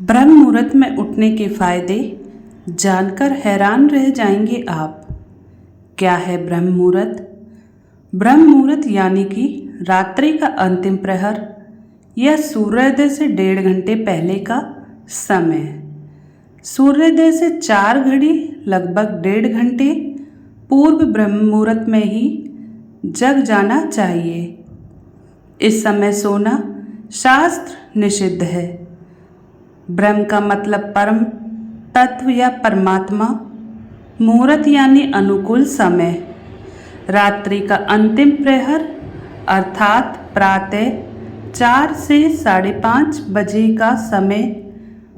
ब्रह्म मुहूर्त में उठने के फायदे जानकर हैरान रह जाएंगे आप। क्या है ब्रह्म मुहूर्त? ब्रह्म मुहूर्त यानी कि रात्रि का अंतिम प्रहर या सूर्योदय से 1.5 घंटे पहले का समय। सूर्योदय से 4 घड़ी लगभग 1.5 घंटे पूर्व ब्रह्म मुहूर्त में ही जग जाना चाहिए। इस समय सोना शास्त्र निषिद्ध है। ब्रह्म का मतलब परम तत्व या परमात्मा। मुहूर्त यानी अनुकूल समय। रात्रि का अंतिम प्रहर अर्थात प्रातः 4 से 5:30 बजे का समय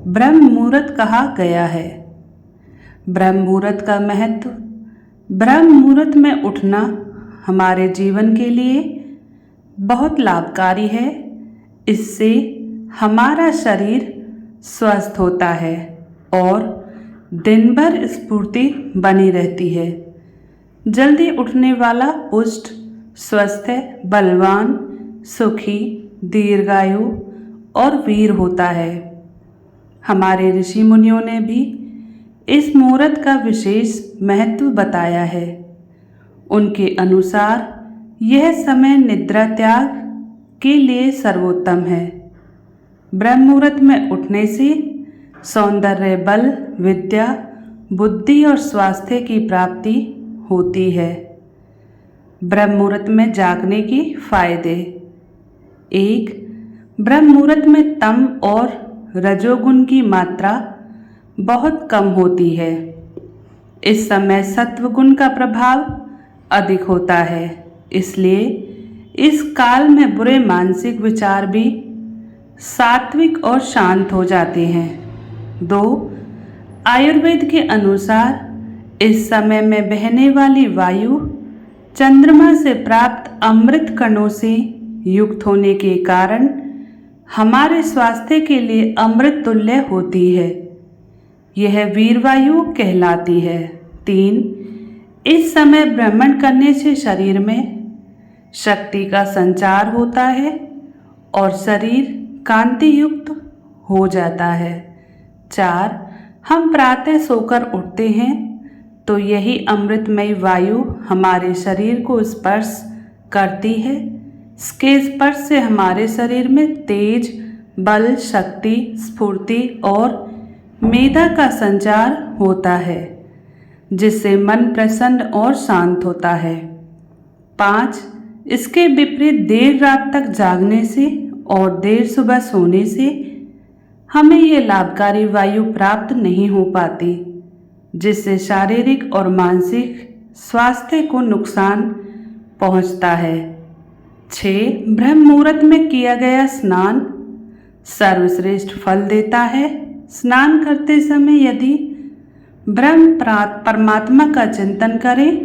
ब्रह्म मुहूर्त कहा गया है। ब्रह्म मुहूर्त का महत्व। ब्रह्म मुहूर्त में उठना हमारे जीवन के लिए बहुत लाभकारी है। इससे हमारा शरीर स्वस्थ होता है और दिन भर स्फूर्ति बनी रहती है। जल्दी उठने वाला पुष्ट, स्वस्थ, बलवान, सुखी, दीर्घायु और वीर होता है। हमारे ऋषि मुनियों ने भी इस मुहूर्त का विशेष महत्व बताया है। उनके अनुसार यह समय निद्रा त्याग के लिए सर्वोत्तम है। ब्रह्म मुहूर्त में उठने से सौंदर्य, बल, विद्या, बुद्धि और स्वास्थ्य की प्राप्ति होती है। ब्रह्म मुहूर्त में जागने के फायदे। 1. ब्रह्म मुहूर्त में तम और रजोगुण की मात्रा बहुत कम होती है। इस समय सत्वगुण का प्रभाव अधिक होता है। इसलिए इस काल में बुरे मानसिक विचार भी सात्विक और शांत हो जाते हैं। 2. आयुर्वेद के अनुसार इस समय में बहने वाली वायु चंद्रमा से प्राप्त अमृत कणों से युक्त होने के कारण हमारे स्वास्थ्य के लिए अमृत तुल्य होती है। यह वीर वायु कहलाती है। 3. इस समय भ्रमण करने से शरीर में शक्ति का संचार होता है और शरीर कांति युक्त हो जाता है। 4. हम प्रातः सोकर उठते हैं तो यही अमृतमयी वायु हमारे शरीर को स्पर्श करती है। इसके स्पर्श से हमारे शरीर में तेज, बल, शक्ति, स्फूर्ति और मेधा का संचार होता है, जिससे मन प्रसन्न और शांत होता है। 5. इसके विपरीत देर रात तक जागने से और देर सुबह सोने से हमें ये लाभकारी वायु प्राप्त नहीं हो पाती, जिससे शारीरिक और मानसिक स्वास्थ्य को नुकसान पहुंचता है। 6. ब्रह्म मुहूर्त में किया गया स्नान सर्वश्रेष्ठ फल देता है। स्नान करते समय यदि ब्रह्म परमात्मा का चिंतन करें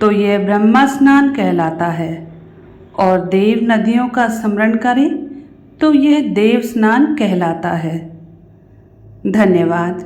तो यह ब्रह्मा स्नान कहलाता है और देव नदियों का स्मरण करें तो यह देव स्नान कहलाता है। धन्यवाद।